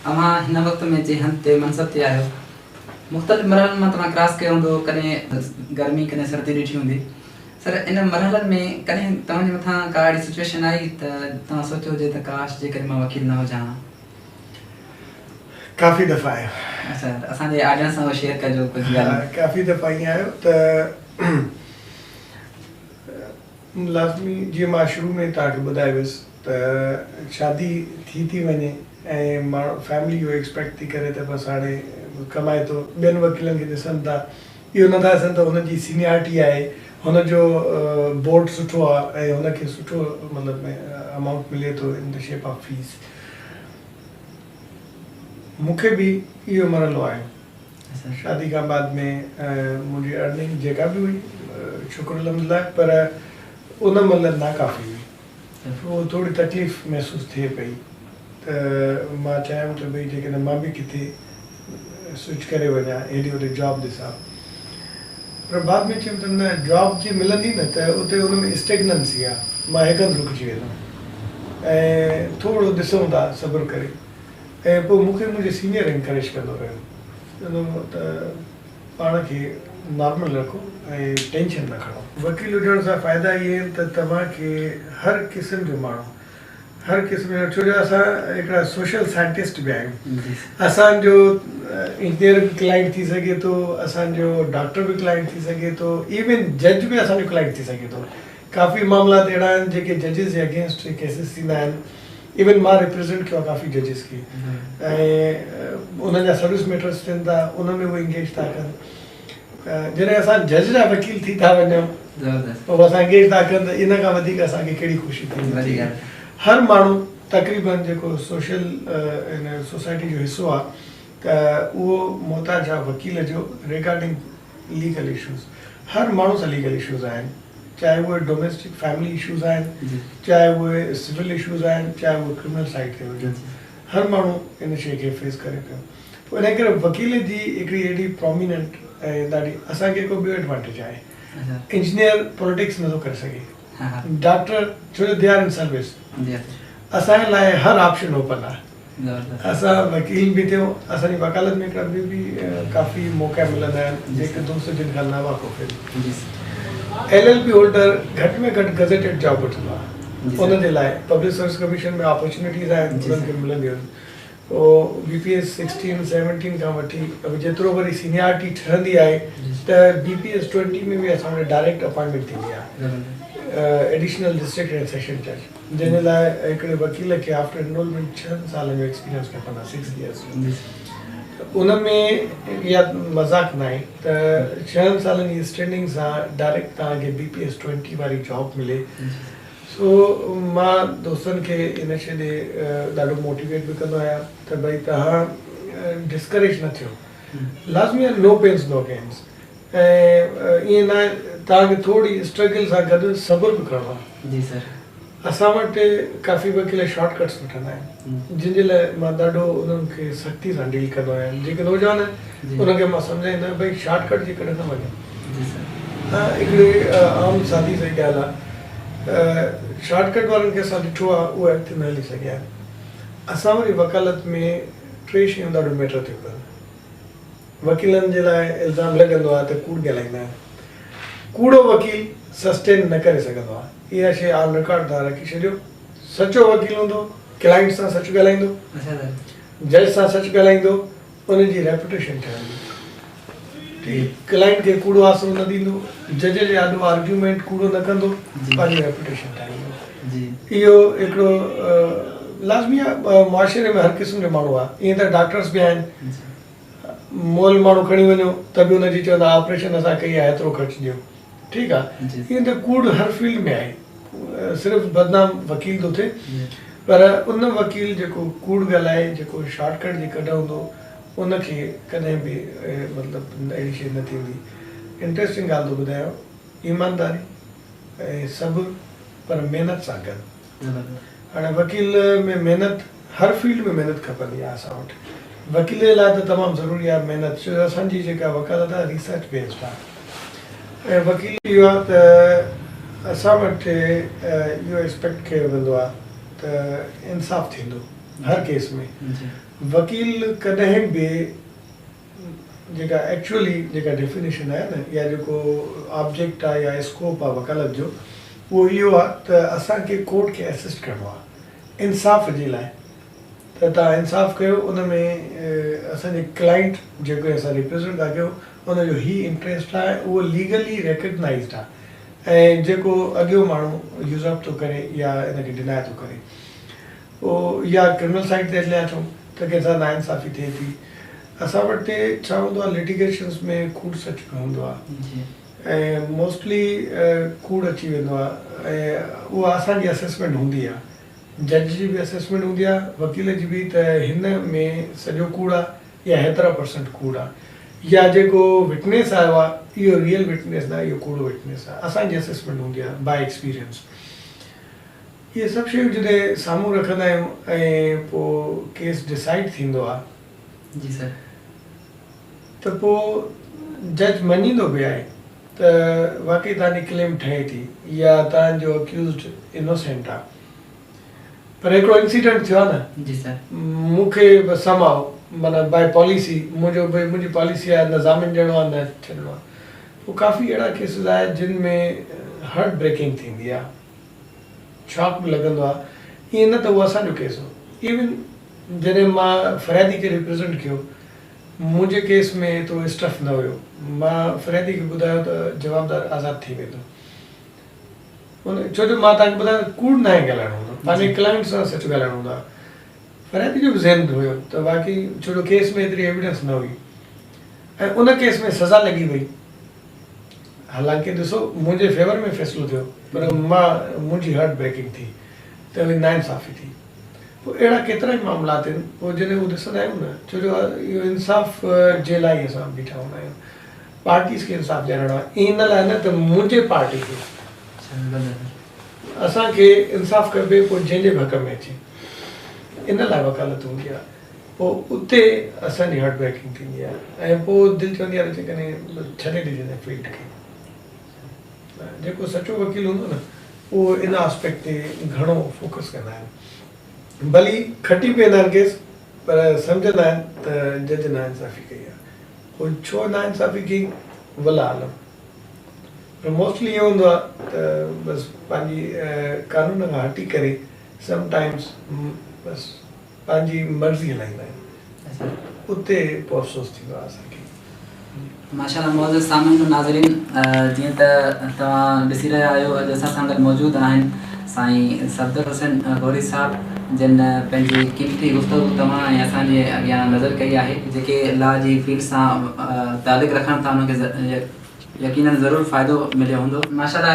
अमा हिन वक्त में जहन ते मनसब ते आयो मुख्तलिफ मरहलन में तमा क्रॉस कयो हूंदो कने गर्मी कने सर्दी ॾिठी हूंदी सर इन मरहलन में कने तव्हांजे मथां का अहिड़ी सिचुएशन आई त तव्हां सोचियो हुजे त काश जे करे मां वकील न हुजां? काफ़ी दफ़ा आयो। अच्छा असांजे ऑडियंस सां शेयर कजो कुछ ॻाल्हि। काफ़ी दफ़ा ईअं आयो त लाज़मी जीअं मां शुरू में तव्हांखे ॿुधायो हुयुसि त शादी थी वञे ऐं माण्हू फैमिली इहो एक्सपेक्ट थी करे त बसि हाणे कमाए थो, ॿियनि वकीलनि खे ॾिसनि था, इहो नथा ॾिसनि त हुनजी सीनियरिटी आहे, हुनजो बोर्ड सुठो आहे ऐं हुनखे सुठो मतिलबु अमाउंट मिले थो in the shape of fees. मूंखे बि इहो मरहलो आयो शादी खां बाद में। मुंहिंजी अर्निंग जेका बि हुई शुक्र अल्हम्दुलिल्लाह, पर उन महिल नाकाफ़ी हुई, उहो थोरी तकलीफ़ महसूसु थिए पई त मां चाहियां त भई जेकॾहिं मां बि किथे स्विच करे वञा, हेॾे होॾे जॉब ॾिसां, पर बाद में चयमि त न, जॉब जी मिलंदी न त उते हुन में स्टेगनेंसी आहे, मां हिकु हंधि रुकिजी वेंदुमि ऐं थोरो ॾिसूं था सब्र करे। ऐं पोइ मूंखे मुंहिंजे सीनियर इनकरेज कंदो रहियो, चवंदो त पाण खे नॉर्मल रखो ऐं टेंशन न खणो। वकील हुजण सां फ़ाइदा इहे आहिनि त तव्हांखे हर क़िस्म जो माण्हू, हर क़िस्म जो, छो जो असां हिकिड़ा सोशल साइंटिस्ट बि आहियूं, असांजो इंजीनियर बि क्लाइंट थी सघे थो, असांजो डॉक्टर बि क्लाइंट थी सघे थो, इवन जज बि असांजो क्लाइंट थी सघे थो। काफ़ी मामला अहिड़ा आहिनि जेके जजिस जे अगेंस्ट केसिस थींदा आहिनि, इवन मां रिप्रेज़ेंट कयो आहे काफ़ी जजिस खे, ऐं उन्हनि जा सर्विस मैटर्स थियनि था, उन में उहे इंगेज था कनि। जॾहिं असां जज जा वकील थी था वञूं पोइ असां इंगेज था कनि त इन खां वधीक असांखे कहिड़ी ख़ुशी थींदी। हर माण्हू तक़रीबन जेको सोशल इन सोसाइटी जो हिसो आहे त उहो मोहताज आहे वकील जो रिगार्डिंग लीगल इशूज़। हर माण्हू सां लीगल इशूज़ आहिनि, चाहे उहे डोमेस्टिक फैमिली इशूज़ आहिनि, चाहे उहे सिविल इशूज़ आहिनि, चाहे उहे क्रिमिनल साइड ते हुजनि, हर माण्हू इन शइ खे फेस करे पियो। पोइ इन करे वकील जी हिकिड़ी एॾी प्रोमिनेंट ऐं ॾाढी असांखे हिकु ॿियो एडवांटेज आहे, इंजीनियर पॉलिटिक्स नथो करे सघे, डॉक्टर छो जो दे आर इन सर्विस, असांजे लाइ हर ऑप्शन ओपन आहे। असां वकील बि थियूं, असांजी वकालत में हिकिड़ा ॿियूं बि काफ़ी मौक़ा मिलंदा आहिनि जेके दोस्त जिन खां न वाक़ुफ़ आहिनि। LLB होल्डर घटि में घटि गज़ेटेड जॉब वठंदो आहे, उनजे लाइ पब्लिक सर्विस कमीशन में अपॉर्चुनिटीज़ आहिनि, उन्हनि खे मिलंदियूं आहिनि। पोइ BPS 16-17 खां वठी जेतिरो वरी सीनियरिटी ठहंदी आहे त BPS 20 में बि असां वटि डायरेक्ट अपॉइंटमेंट थींदी आहे, एडिशनल डिस्ट्रिक्ट एंड सेशन जज, जंहिंजे लाइ हिकिड़े वकील खे आफ्टर एनरोलमेंट 6 साल जो एक्सपीरियंस खपंदा, 6 years। उन में इहा मज़ाक न आहे त 6 सालनि जी स्टैंडिंग सां डायरेक्ट तव्हांखे BPS 20 वारी जॉब मिले। सो मां दोस्तनि खे इन शइ ॾे ॾाढो मोटिवेट बि कंदो आहियां त भई तव्हां डिस्करेज न थियो, लाज़मी आहे नो पेन्स नो गेन्स, ऐं ईअं न आहे, तव्हांखे थोरी स्ट्रगल सां गॾु सब्र बि करिणो आहे। जी सर। असां वटि काफ़ी वकील शॉर्टकट्स वठंदा आहिनि, जिन जे लाइ मां ॾाढो उन्हनि खे सख़्ती सां डील कंदो आहियां। जेके नौजवान आहिनि उनखे मां सम्झाईंदो आहियां भई शॉर्टकट जे करे न वञो। हा, हिकिड़ी आम सादी सही ॻाल्हि आहे, शॉर्टकट वारनि खे असां ॾिठो आहे उहे अॻिते न हली सघिया आहिनि। असां वरी वकालत में 3 शयूं ॾाढो मैटर थियूं कनि। वकीलनि जे लाइ इल्ज़ाम लॻंदो आहे त कूड़ ॻाल्हाईंदा आहिनि, कूड़ो वकील सस्टेन न करे सघंदो आहे, इहा शइ ऑन रिकॉर्ड तव्हां रखी छॾियो। सचो वकील हूंदो, क्लाइंट सां सच ॻाल्हाईंदो, जज सां सच ॻाल्हाईंदो, उनजी रेपुटेशन ठहंदी। क्लाइंट खे कूड़ो आसरो न ॾींदो, जज जे आॾो आर्ग्यूमेंट कूड़ो न कंदो, पंहिंजी रेपुटेशन ठाहींदो। इहो हिकिड़ो लाज़मी आहे, मुआशिरे में हर क़िस्म जो माण्हू आहे। ईअं त डॉक्टर्स बि आहिनि, मोल माण्हू खणी वञो त बि हुनजी चवंदा ऑपरेशन असां कई आहे, एतिरो ख़र्चु ॾियो, ठीकु आहे। ईअं त कूड़ हर फील्ड में आहे, सिर्फ़ु बदनाम वकील थो थिए, पर उन वकील जेको कूड़ ॻाल्हाए, जेको शॉर्टकट जे कढंदो, उनखे कॾहिं बि मतिलबु अहिड़ी शइ न थींदी। इंट्रस्टिंग ॻाल्हि थो ॿुधायांव, ईमानदारी ऐं सब्र, पर महिनत सां गॾु। हाणे वकील में महिनत, हर फील्ड में महिनत खपंदी आहे असां वटि। वकील जे लाइ त तमामु ज़रूरी आहे महिनत, छो जो असांजी जेका वकालत आहे रिसर्च बेस्ड आहे, ऐं वकील इहो आहे त असां वटि इहो एक्सपेक्ट कयो वेंदो आहे त इंसाफ़ थींदो हर केस में। वकील कॾहिं बि जेका एक्चुअली जेका डेफिनेशन आहे न या जेको ऑब्जेक्ट आहे या स्कोप आहे वकालत जो उहो इहो आहे त असांखे कोर्ट खे असिस्ट करिणो आहे इंसाफ़ जे लाइ त तव्हां इंसाफ़ कयो उन में असांजे क्लाइंट जेको असां रिप्रेज़ेंट था कयूं उनजो ई इंट्रस्ट आहे उहो लीगली रिकग्नाइज़ड आहे ऐं जेको अॻियो माण्हू यूज़अप थो करे या इनखे डिनाए थो करे पोइ या क्रिमिनल साइड ते हलिया अचूं त कंहिंसां नाइंसाफ़ी थिए थी असां वटि छा हूंदो आहे लिटिगेशन्स में कूड़ सच हूंदो आहे ऐं मोस्टली कूड़ अची वेंदो आहे ऐं उहा असांजी असेसमेंट हूंदी आहे जज जी बि असेसमेंट हूंदी आहे वकील जी बि त हिन में सॼो कूड़ आहे या हेतिरा % कूड़ आहे या जेको विटनेस आयो आहे इहो रियल विटनेस न आहे इहो कूड़ो विटनेस आहे असांजी असेसमेंट हूंदी आहे बाय एक्सपीरियंस इहे सभु शयूं जॾहिं साम्हूं रखंदा आहियूं ऐं पोइ केस डिसाइड थींदो आहे जी सर त पोइ जज मञींदो बि आहे त वाक़ई तव्हांजी क्लेम ठहे थी या तव्हांजो अक्यूज़ड इनोसेंट आहे पर हिकिड़ो इंसिडेंट थियो आहे न जी सर मूंखे बि समाओ माना बाय पॉलिसी मुंहिंजी पॉलिसी आहे न ज़ामिन ॾियणो आहे न छॾिणो आहे पोइ काफ़ी अहिड़ा केसिस आहे जिन में हार्ट ब्रेकिंग थींदी आहे शॉक बि लॻंदो आहे ईअं न त उहो असांजो केस हो इवन जॾहिं मां फ़रियादी खे रिप्रेज़ेंट कयो मुंहिंजे केस में एतिरो स्टफ न हुयो मां फ़रियादी खे ॿुधायो त जवाबदार आज़ादु थी वेंदो छो जो मां तव्हांखे ॿुधायां कूड़ न आहे ॻाल्हाइणो हूंदो पंहिंजे क्लाइंट सां सच ॻाल्हाइणो हूंदो आहे फ़रियादी जो बि ज़हन हुयो त बाक़ी छो जो केस में एतिरी एविडेंस न हुई ऐं उन केस में सज़ा लॻी वई हालांकि ॾिसो मुंहिंजे फेवर में फ़ैसिलो थियो पर मुंहिंजी हार्ट ब्रेकिंग थी त वरी नाइंसाफ़ी थी पोइ अहिड़ा केतिरा ई मामलात आहिनि पोइ जॾहिं उहो ॾिसंदा आहियूं न छो जो इहो इंसाफ़ जे लाइ असां बीठा हूंदा आहियूं पार्टीज़ खे इंसाफ़ ॾियणो आहे इन लाइ न त मुंहिंजे पार्टी खे असांखे इंसाफ़ कबे पोइ जंहिंजे हक़ में अचे इन लाइ वकालत हूंदी आहे पोइ उते असांजी हार्ट ब्रेकिंग थींदी आहे ऐं पोइ दिलि चवंदी आहे त कॾहिं छॾे ॾिजे फील्ड खे जेको सचो वकील हूंदो न उहो इन आस्पेक्ट ते घणो फोकस कंदा आहिनि भली खटी पवंदा आहिनि केस पर सम्झंदा आहिनि त जज नाइंसाफ़ी कई आहे पोइ छो नाइंसाफ़ी कई वला आलम पर मोस्टली इहो हूंदो आहे त बसि पंहिंजी कानून खां हटी करे समटाइम्स बसि पंहिंजी मर्ज़ी हलाईंदा आहिनि उते पोइ अफ़सोस थींदो आहे असांखे माशाल्लाह मौजूद सामीन नाज़रीन जीअं त तव्हां ॾिसी रहिया आहियो अॼु असां सां गॾु मौजूदु आहिनि साईं सफ़दर हुसैन गौरी साहब जिन पंहिंजी क़ीमती गुफ़्तगू तव्हां ऐं असांजे अॻियां नज़र कई आहे जेके लॉ जी फील्ड सां तालुक़ु रखनि था उनखे यकीनन ज़रूरु फ़ाइदो मिलियो हूंदो माशाल्लाह।